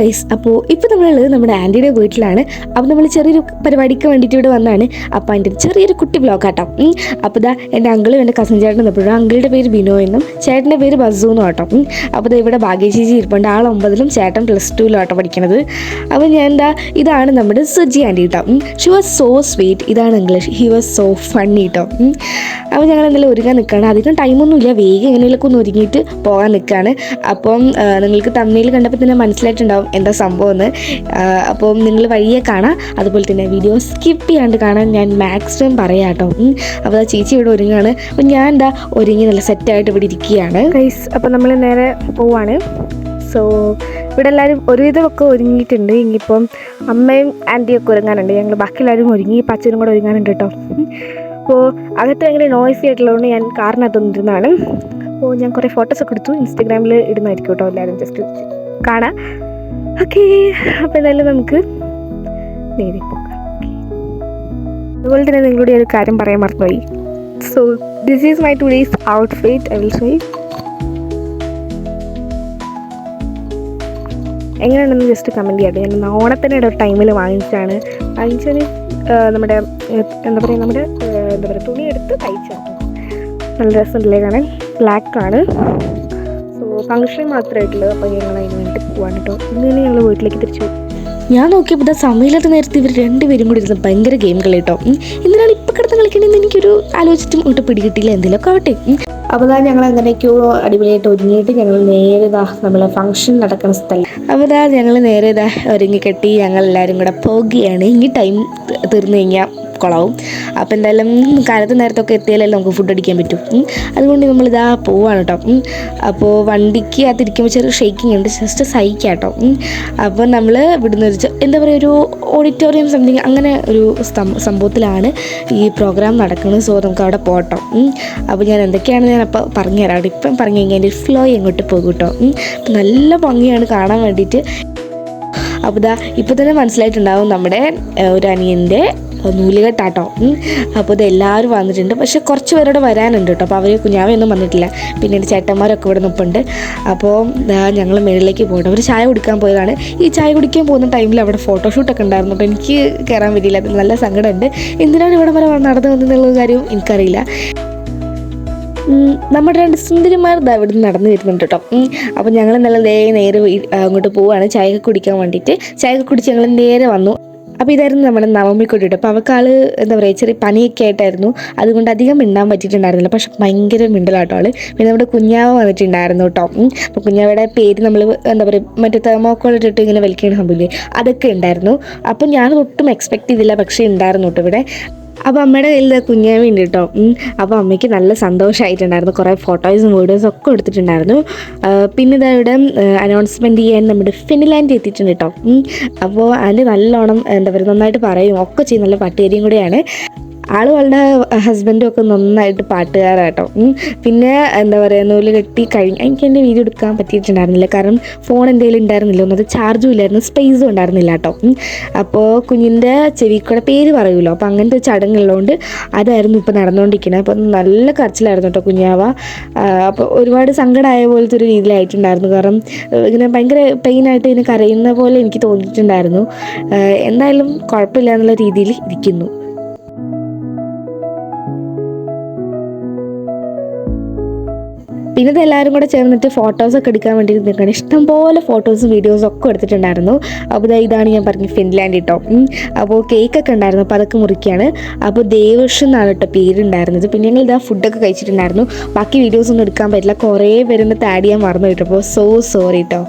Guys, അപ്പോൾ ഇപ്പോൾ നമ്മളുള്ളത് നമ്മുടെ ആൻറ്റിയുടെ വീട്ടിലാണ്. അപ്പോൾ നമ്മൾ ചെറിയൊരു പരിപാടിക്ക് വേണ്ടിയിട്ട് ഇവിടെ വന്നതാണ്. അപ്പോൾ അതിൻ്റെ ചെറിയൊരു കുട്ടി ബ്ലോഗ് കേട്ടോ. അപ്പോൾ ഇതാ എൻ്റെ അങ്കിളും എൻ്റെ കസിൻ ചേട്ടൻ നിൽപ്പോഴും. അങ്കിളുടെ പേര് ബിനോ എന്നും ചേട്ടൻ്റെ പേര് ബസു എന്നും കേട്ടോ. അപ്പോൾ ഇവിടെ ഭാഗ്യചേച്ചി ഇരിപ്പുണ്ട്. ആൾ 9ലും ചേട്ടൻ +2ലും ആട്ടോ പഠിക്കുന്നത്. അപ്പോൾ ഞാൻ ഇതാണ് നമ്മുടെ സുജി ആൻറ്റി കേട്ടോ. She was so sweet. ഇതാണ് English. He was so funny കേട്ടോ. അപ്പോൾ ഞങ്ങൾ എന്തെങ്കിലും ഒരുങ്ങാൻ നിൽക്കുകയാണ്. അധികം ടൈമൊന്നുമില്ല, വേഗം എങ്ങനെയൊക്കെ ഒന്ന് ഒരുങ്ങിയിട്ട് പോകാൻ നിൽക്കുകയാണ്. അപ്പം നിങ്ങൾക്ക് തമ്മിൽ കണ്ടപ്പോൾ തന്നെ മനസ്സിലായിട്ടുണ്ടാവും എന്താ സംഭവം എന്ന്. അപ്പം നിങ്ങൾ വഴിയെ കാണാം. അതുപോലെ തന്നെ വീഡിയോ സ്കിപ്പ് ചെയ്യാണ്ട് കാണാൻ ഞാൻ മാക്സിമം പറയാം കേട്ടോ. അപ്പോൾ ചേച്ചി ഇവിടെ ഒരുങ്ങാണ്. അപ്പം ഞാൻ ഒരുങ്ങി നല്ല സെറ്റായിട്ട് ഇവിടെ ഇരിക്കുകയാണ് ഗൈസ്. അപ്പോൾ നമ്മൾ നേരെ പോവാണ്. സോ ഇവിടെ എല്ലാവരും ഒരുവിധമൊക്കെ ഒരുങ്ങിയിട്ടുണ്ട്. ഇനിയിപ്പം അമ്മയും ആൻറ്റിയൊക്കെ ഒരുങ്ങാനുണ്ട്. ഞങ്ങൾ ബാക്കി എല്ലാവരും ഒരുങ്ങി. അച്ഛനും കൂടെ ഒരുങ്ങാനുണ്ട് കേട്ടോ. അപ്പോൾ അകത്ത് ഭയങ്കര നോയ്സി ആയിട്ടുള്ളതുകൊണ്ട് ഞാൻ കാറിനകത്ത് വന്നിരുന്നതാണ്. അപ്പോൾ ഞാൻ കുറേ ഫോട്ടോസൊക്കെ എടുത്തു. ഇൻസ്റ്റഗ്രാമിൽ ഇടുന്നതായിരിക്കും കേട്ടോ, എല്ലാവരും ജസ്റ്റ് കാണാം. ഓക്കെ, അപ്പോൾ എന്തായാലും നമുക്ക് നേരെ പോകാം. അതുപോലെ തന്നെ നിങ്ങളുടെ ഒരു കാര്യം പറയാൻ മറന്നുപോയി. So this is my today's outfit. I will show you. എങ്ങനെയാണെന്ന് ജസ്റ്റ് കമൻറ്റ് ചെയ്യാം. ഞാൻ ഓണത്തിൻ്റെ ഒരു ടൈമിൽ വാങ്ങിച്ചാൽ നമ്മുടെ തുണി എടുത്ത് തയ്ച്ചാണ്. നല്ല രസമുണ്ടല്ലേ കാണാൻ. ബ്ലാക്കാണ്. സോ ഫംഗ്ഷൻ മാത്രമായിട്ടുള്ളത്. അപ്പോൾ ഞങ്ങൾ അതിന് വേണ്ടി പോവാണ് കേട്ടോ. ഇന്ന് ഞങ്ങൾ വീട്ടിലേക്ക് തിരിച്ചു പോകും. ഞാൻ നോക്കിയപ്പോൾ സമയമില്ലാത്ത നേരത്തെ ഇവർ രണ്ടുപേരും കൂടി ഇരുന്ന് ഭയങ്കര ഗെയിം കളി കേട്ടോ. എന്തിനാണ് ഇപ്പോൾ കിടന്ന് കളിക്കണമെന്ന് എനിക്കൊരു ആലോചിച്ചിട്ടും ഇങ്ങോട്ട് പിടികിട്ടില്ല. എന്തെങ്കിലുമൊക്കെ ആവട്ടെ. അപ്പോൾ ഞങ്ങൾ അങ്ങനെയൊക്കെയോ അടിപൊളിയായിട്ട് ഒരുങ്ങിയിട്ട് ഞങ്ങൾ നേരെ നമ്മളെ ഫംഗ്ഷൻ നടക്കുന്ന സ്ഥലം. അപ്പോൾ ഞങ്ങൾ നേരെ ഒരുങ്ങിക്കെട്ടി ഞങ്ങൾ എല്ലാവരും കൂടെ പോകുകയാണ്. ഇനി ടൈം തീർന്നു കഴിഞ്ഞാൽ കുളവും. അപ്പോൾ എന്തായാലും കാലത്ത് നേരത്തൊക്കെ എത്തിയാലല്ലേ നമുക്ക് ഫുഡ് അടിക്കാൻ പറ്റും. അതുകൊണ്ട് നമ്മളിതാ പോവാണ് കേട്ടോ. അപ്പോൾ വണ്ടിക്ക് അകത്തിരിക്കുമ്പോൾ ചെറിയ ഷേക്കിംഗ് ഉണ്ട്, ജസ്റ്റ് സഹിക്കാം കേട്ടോ. അപ്പോൾ നമ്മൾ ഇവിടുന്ന് എന്താ പറയുക, ഒരു ഓഡിറ്റോറിയം സംതിങ് അങ്ങനെ ഒരു സംഭവത്തിലാണ് ഈ പ്രോഗ്രാം നടക്കുന്നത്. സോ നമുക്ക് അവിടെ പോകട്ടോ. അപ്പോൾ ഞാൻ എന്തൊക്കെയാണ് അപ്പോൾ പറഞ്ഞുതരാം. അവിടെ ഇപ്പം പറഞ്ഞു കഴിഞ്ഞാൽ എൻ്റെ ഫ്ലോ എങ്ങോട്ട് പോകും കേട്ടോ. അപ്പം നല്ല ഭംഗിയാണ് കാണാൻ വേണ്ടിയിട്ട്. അപ്പോൾ ഇപ്പോൾ തന്നെ മനസ്സിലായിട്ടുണ്ടാവും നമ്മുടെ ഒരു അനിയൻ്റെ നൂലുകെട്ടാട്ടോ. അപ്പോൾ എല്ലാവരും വന്നിട്ടുണ്ട്. പക്ഷേ കുറച്ച് പേരോടെ വരാനുണ്ട് കേട്ടോ. അപ്പോൾ അവർ കുഞ്ഞാവയൊന്നും വന്നിട്ടില്ല. പിന്നെ എൻ്റെ ചേട്ടന്മാരൊക്കെ ഇവിടെ നിൽപ്പുണ്ട്. അപ്പോൾ ഞങ്ങൾ മേളിലേക്ക് പോകണം. അവർ ചായ കുടിക്കാൻ പോയതാണ്. ഈ ചായ കുടിക്കാൻ പോകുന്ന ടൈമിൽ അവിടെ ഫോട്ടോഷൂട്ടൊക്കെ ഉണ്ടായിരുന്നു കേട്ടോ. എനിക്ക് കയറാൻ പറ്റിയില്ല. അത് നല്ല സങ്കടമുണ്ട്. എന്തിനാണ് ഇവിടെ വരെ നടന്നു വന്നെന്നുള്ള കാര്യം എനിക്കറിയില്ല. നമ്മുടെ 2 സുന്ദരിമാർ ഇവിടെ നിന്ന് നടന്നു വരുന്നുണ്ട് കേട്ടോ. അപ്പോൾ ഞങ്ങൾ നേരെ അങ്ങോട്ട് പോവുകയാണ് ചായയൊക്കെ കുടിക്കാൻ വേണ്ടിയിട്ട്. ചായയൊക്കെ കുടിച്ച് ഞങ്ങൾ നേരെ വന്നു. അപ്പോൾ ഇതായിരുന്നു നമ്മുടെ നവമിക്കൊട്ടിട്ട്. അപ്പോൾ അവൾക്ക് എന്താ പറയുക, ചെറിയ പനിയൊക്കെ ആയിട്ടായിരുന്നു. അതുകൊണ്ട് അധികം മിണ്ടാൻ പറ്റിയിട്ടുണ്ടായിരുന്നില്ല. പക്ഷെ ഭയങ്കര മിണ്ടലാട്ടോ ആൾ. പിന്നെ നമ്മുടെ കുഞ്ഞാവ വന്നിട്ടുണ്ടായിരുന്നു കേട്ടോ. അപ്പോൾ കുഞ്ഞാവയുടെ പേര് നമ്മൾ എന്താ പറയുക, മറ്റേ തെർമോക്കോളിട്ടിട്ട് ഇങ്ങനെ വലിക്കുന്ന സംഭവമില്ലേ, അതൊക്കെ ഉണ്ടായിരുന്നു. അപ്പോൾ ഞാനതൊട്ടും എക്സ്പെക്ട് ചെയ്തില്ല, പക്ഷേ ഉണ്ടായിരുന്നു കേട്ടോ ഇവിടെ. അപ്പോൾ അമ്മയുടെ കയ്യിൽ കുഞ്ഞാവയുണ്ട് കേട്ടോ. അപ്പോൾ അമ്മയ്ക്ക് നല്ല സന്തോഷമായിട്ടുണ്ടായിരുന്നു. കുറേ ഫോട്ടോസും വീഡിയോസും ഒക്കെ എടുത്തിട്ടുണ്ടായിരുന്നു. പിന്നെ ഇവിടെ അനൗൺസ്മെൻറ്റ് ചെയ്യാൻ നമ്മുടെ ഫിൻലാൻഡ് എത്തിയിട്ടുണ്ട് കേട്ടോ. അപ്പോൾ അതിന് നല്ലോണം എന്താ പറയുക, നന്നായിട്ട് പറയും ഒക്കെ ചെയ്യും. നല്ല പാട്ടുകാരിയും കൂടെയാണ് ആളുകളുടെ ഹസ്ബൻഡും ഒക്കെ നന്നായിട്ട് പാട്ടുകാരാട്ടോ. പിന്നെ എന്താ പറയുക, നൂല് കെട്ടി എനിക്ക് എൻ്റെ വീഡിയോ എടുക്കാൻ പറ്റിയിട്ടുണ്ടായിരുന്നില്ല. കാരണം ഫോൺ എന്തെങ്കിലും ഉണ്ടായിരുന്നില്ല. ഒന്നത് ചാർജും ഇല്ലായിരുന്നു, സ്പേസും ഉണ്ടായിരുന്നില്ല കേട്ടോ. അപ്പോൾ കുഞ്ഞിൻ്റെ ചെവിക്കൂടെ പേര് പറയുമല്ലോ. അപ്പോൾ അങ്ങനത്തെ ചടങ്ങുള്ളതുകൊണ്ട് അതായിരുന്നു ഇപ്പോൾ നടന്നുകൊണ്ടിരിക്കുന്നത്. അപ്പോൾ നല്ല കരച്ചിലായിരുന്നു കേട്ടോ കുഞ്ഞാവ. അപ്പോൾ ഒരുപാട് സങ്കടമായ പോലത്തെ ഒരു രീതിയിലായിട്ടുണ്ടായിരുന്നു. കാരണം ഇങ്ങനെ ഭയങ്കര പെയിനായിട്ട് ഇങ്ങനെ കരയുന്ന പോലെ എനിക്ക് തോന്നിയിട്ടുണ്ടായിരുന്നു. എന്തായാലും കുഴപ്പമില്ല എന്നുള്ള രീതിയിൽ ഇരിക്കുന്നു. പിന്നെ ഇതെല്ലാവരും കൂടെ ചേർന്നിട്ട് ഫോട്ടോസൊക്കെ എടുക്കാൻ വേണ്ടി നിൽക്കുകയാണ്. ഇഷ്ടംപോലെ ഫോട്ടോസും വീഡിയോസും ഒക്കെ എടുത്തിട്ടുണ്ടായിരുന്നു. അപ്പോൾ ഇതാണ് ഞാൻ പറഞ്ഞ ഫിൻലാൻഡ് കേട്ടോ. അപ്പോൾ കേക്കൊക്കെ ഉണ്ടായിരുന്നു. അപ്പോൾ അതൊക്കെ മുറിക്കുകയാണ്. അപ്പോൾ ദേവർഷ് എന്നാണ് കേട്ടോ പേരുണ്ടായിരുന്നത്. പിന്നെ ഞങ്ങൾ ഫുഡൊക്കെ കഴിച്ചിട്ടുണ്ടായിരുന്നു. ബാക്കി വീഡിയോസൊന്നും എടുക്കാൻ പറ്റില്ല. കുറേ പേരെന്ന് ആഡ് ചെയ്യാൻ മറന്നു കേട്ടോ. അപ്പോൾ സോ സോറി കേട്ടോ.